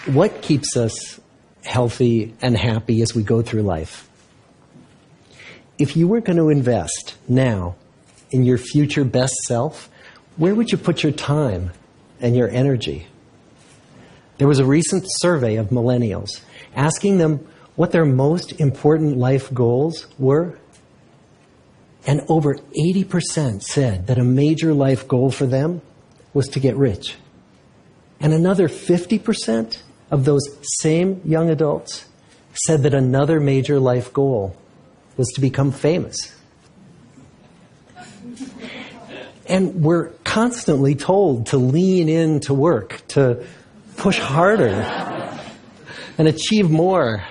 What keeps us healthy and happy as we go through life? If you were going to invest now in your future best self, where would you put your time and your energy? There was a recent survey of millennials asking them what their most important life goals were. And over 80% said that a major life goal for them was to get rich. And another 50% of those same young adults said that another major life goal was to become famous. And we're constantly told to lean into work, to push harder and achieve more.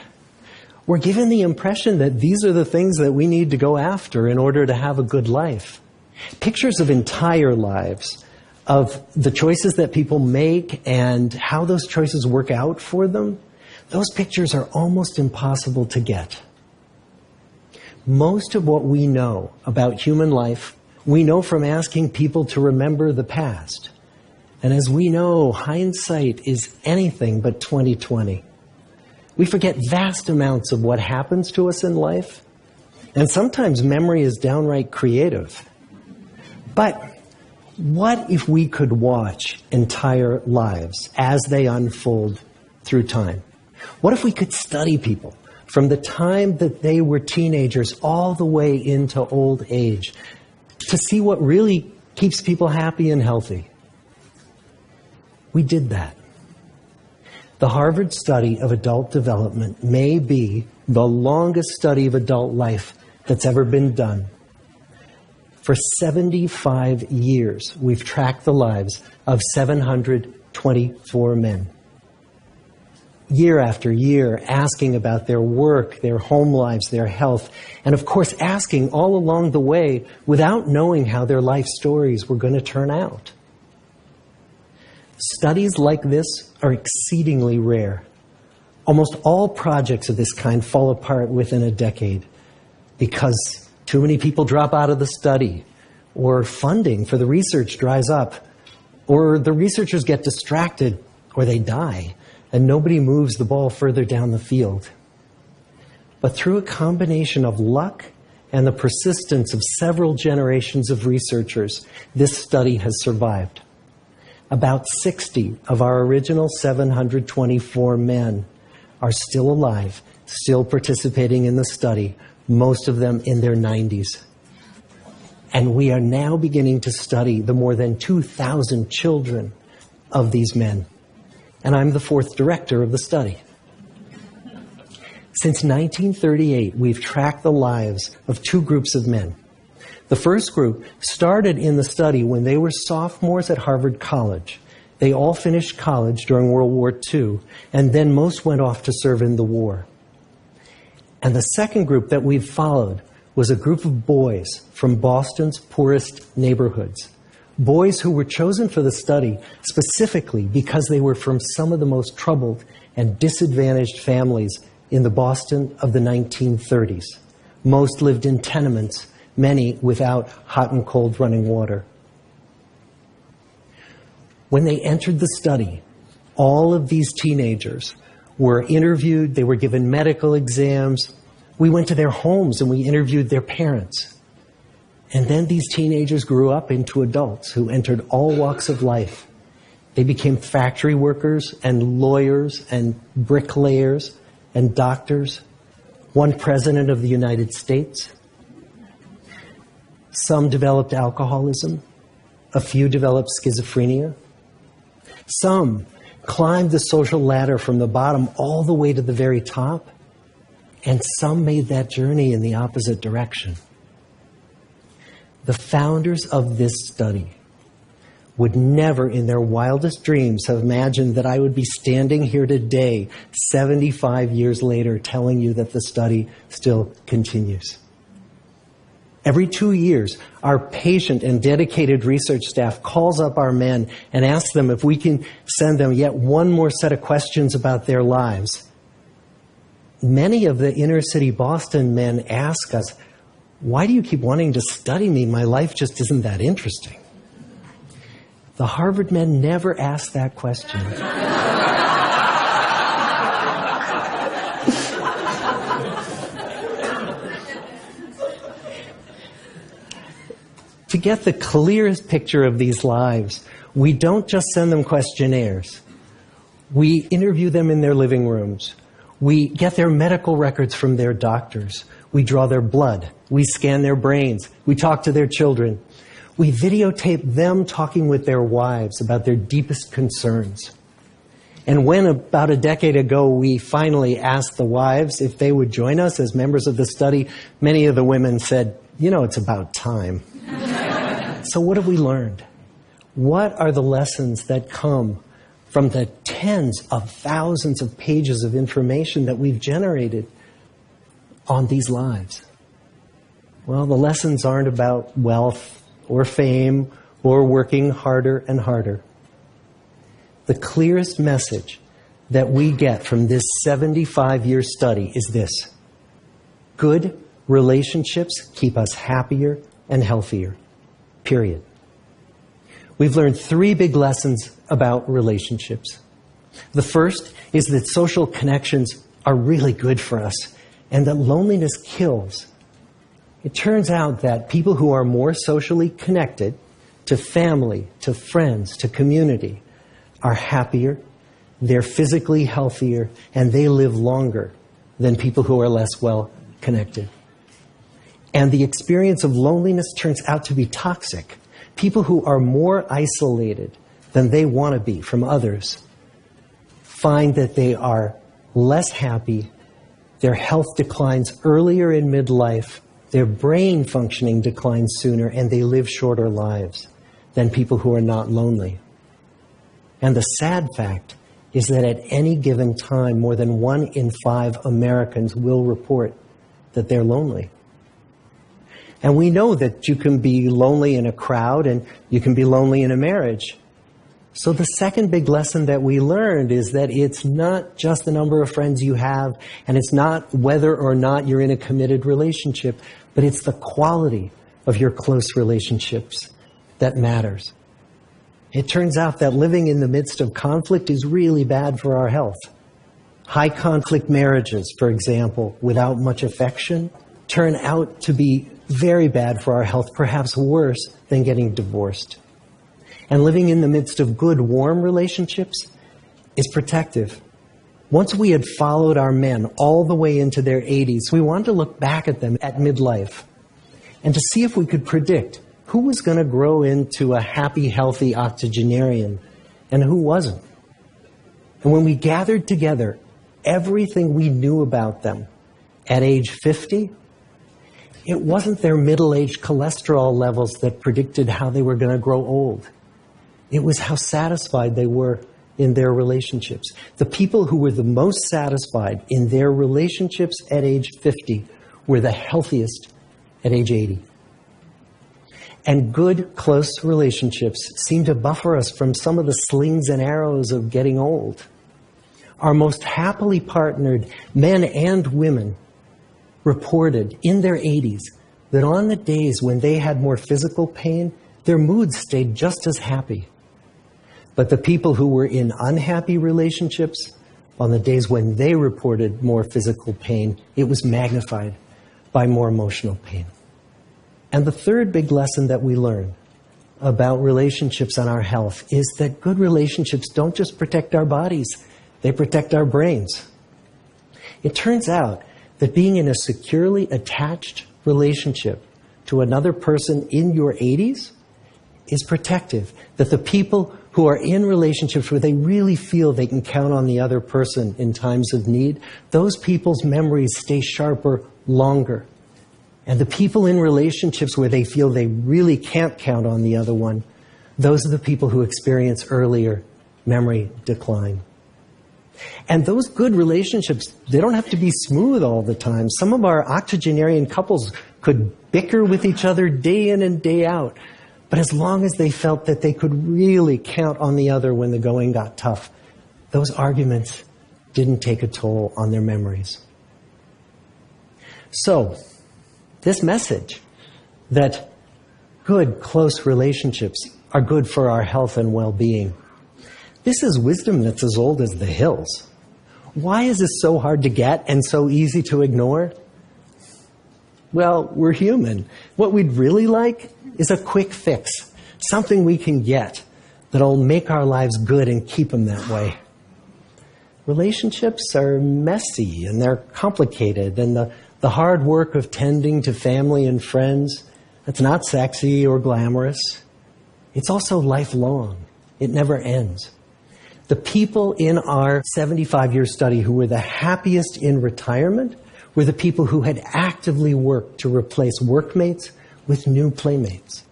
We're given the impression that these are the things that we need to go after in order to have a good life. Pictures of entire lives, of the choices that people make and how those choices work out for them, those pictures are almost impossible to get. Most of what we know about human life, we know from asking people to remember the past. And as we know, hindsight is anything but 20/20. We forget vast amounts of what happens to us in life, and sometimes memory is downright creative. But what if we could watch entire lives as they unfold through time? What if we could study people from the time that they were teenagers all the way into old age to see what really keeps people happy and healthy? We did that. The Harvard study of adult development may be the longest study of adult life that's ever been done. For 75 years, we've tracked the lives of 724 men. Year after year, asking about their work, their home lives, their health, and of course asking all along the way without knowing how their life stories were going to turn out. Studies like this are exceedingly rare. Almost all projects of this kind fall apart within a decade because too many people drop out of the study, or funding for the research dries up, or the researchers get distracted, or they die, and nobody moves the ball further down the field. But through a combination of luck and the persistence of several generations of researchers, this study has survived. About 60 of our original 724 men are still alive, still participating in the study, most of them in their 90s. And we are now beginning to study the more than 2,000 children of these men. And I'm the fourth director of the study. Since 1938, we've tracked the lives of two groups of men. The first group started in the study when they were sophomores at Harvard College. They all finished college during World War II, and then most went off to serve in the war. And the second group that we've followed was a group of boys from Boston's poorest neighborhoods. Boys who were chosen for the study specifically because they were from some of the most troubled and disadvantaged families in the Boston of the 1930s. Most lived in tenements, many without hot and cold running water. When they entered the study, all of these teenagers were interviewed, they were given medical exams. We went to their homes and we interviewed their parents. And then these teenagers grew up into adults who entered all walks of life. They became factory workers and lawyers and bricklayers and doctors. One president of the United States. Some developed alcoholism. A few developed schizophrenia. Some climbed the social ladder from the bottom all the way to the very top. And some made that journey in the opposite direction. The founders of this study would never in their wildest dreams have imagined that I would be standing here today, 75 years later, telling you that the study still continues. Every 2 years, our patient and dedicated research staff calls up our men and asks them if we can send them yet one more set of questions about their lives. Many of the inner city Boston men ask us, "Why do you keep wanting to study me? My life just isn't that interesting." The Harvard men never asked that question. to get the clearest picture of these lives, we don't just send them questionnaires. We interview them in their living rooms. We get their medical records from their doctors. We draw their blood. We scan their brains. We talk to their children. We videotape them talking with their wives about their deepest concerns. And when about a decade ago we finally asked the wives if they would join us as members of the study, many of the women said, it's about time. So what have we learned? What are the lessons that come from the tens of thousands of pages of information that we've generated on these lives? Well, the lessons aren't about wealth or fame or working harder and harder. The clearest message that we get from this 75-year study is this: good relationships keep us happier and healthier, period. We've learned 3 big lessons about relationships. The first is that social connections are really good for us and that loneliness kills. It turns out that people who are more socially connected to family, to friends, to community, are happier, they're physically healthier, and they live longer than people who are less well connected. And the experience of loneliness turns out to be toxic. People who are more isolated than they want to be from others find that they are less happy, their health declines earlier in midlife, their brain functioning declines sooner, and they live shorter lives than people who are not lonely. And the sad fact is that at any given time, more than 1 in 5 Americans will report that they're lonely. And we know that you can be lonely in a crowd and you can be lonely in a marriage. So the second big lesson that we learned is that it's not just the number of friends you have, and it's not whether or not you're in a committed relationship, but it's the quality of your close relationships that matters. It turns out that living in the midst of conflict is really bad for our health. High conflict marriages, for example, without much affection, turn out to be very bad for our health, perhaps worse than getting divorced. And living in the midst of good, warm relationships is protective. Once we had followed our men all the way into their 80s, we wanted to look back at them at midlife and to see if we could predict who was going to grow into a happy, healthy octogenarian and who wasn't. And when we gathered together everything we knew about them at age 50, it wasn't their middle-aged cholesterol levels that predicted how they were going to grow old. It was how satisfied they were in their relationships. The people who were the most satisfied in their relationships at age 50 were the healthiest at age 80. And good, close relationships seem to buffer us from some of the slings and arrows of getting old. Our most happily partnered men and women reported in their 80s that on the days when they had more physical pain, their moods stayed just as happy. But the people who were in unhappy relationships, on the days when they reported more physical pain, it was magnified by more emotional pain. And the third big lesson that we learn about relationships and our health is that good relationships don't just protect our bodies, they protect our brains. It turns out that being in a securely attached relationship to another person in your 80s is protective. That the people who are in relationships where they really feel they can count on the other person in times of need, those people's memories stay sharper longer. And the people in relationships where they feel they really can't count on the other one, those are the people who experience earlier memory decline. And those good relationships, they don't have to be smooth all the time. Some of our octogenarian couples could bicker with each other day in and day out. But as long as they felt that they could really count on the other when the going got tough, those arguments didn't take a toll on their memories. So, this message that good, close relationships are good for our health and well-being, this is wisdom that's as old as the hills. Why is this so hard to get and so easy to ignore? Well, we're human. What we'd really like is a quick fix, something we can get that'll make our lives good and keep them that way. Relationships are messy and they're complicated, and the hard work of tending to family and friends, that's not sexy or glamorous. It's also lifelong. It never ends. The people in our 75-year study who were the happiest in retirement were the people who had actively worked to replace workmates with new playmates.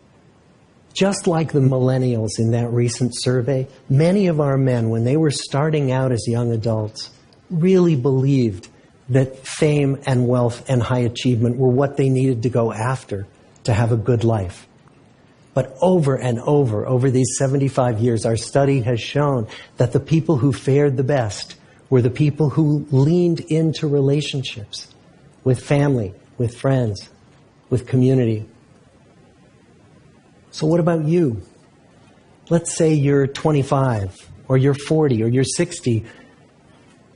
Just like the millennials in that recent survey, many of our men, when they were starting out as young adults, really believed that fame and wealth and high achievement were what they needed to go after to have a good life. But over and over these 75 years, our study has shown that the people who fared the best were the people who leaned into relationships with family, with friends, with community. So what about you? Let's say you're 25, or you're 40, or you're 60.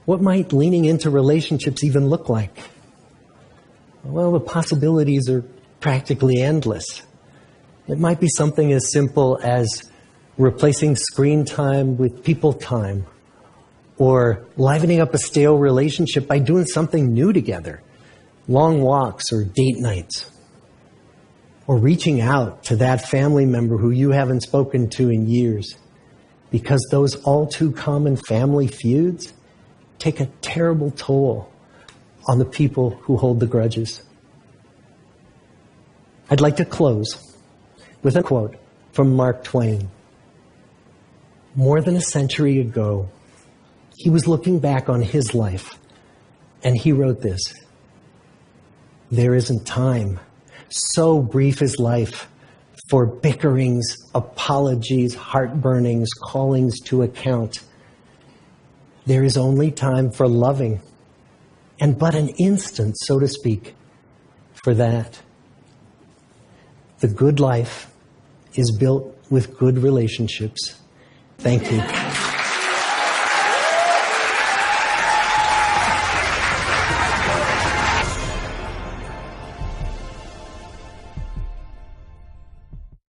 What might leaning into relationships even look like? Well, the possibilities are practically endless. It might be something as simple as replacing screen time with people time, or livening up a stale relationship by doing something new together, long walks or date nights, or reaching out to that family member who you haven't spoken to in years, because those all too common family feuds take a terrible toll on the people who hold the grudges. I'd like to close with a quote from Mark Twain. More than a century ago, he was looking back on his life, and he wrote this: "There isn't time, so brief is life, for bickerings, apologies, heartburnings, callings to account. There is only time for loving, and but an instant, so to speak, for that." The good life is built with good relationships. Thank you.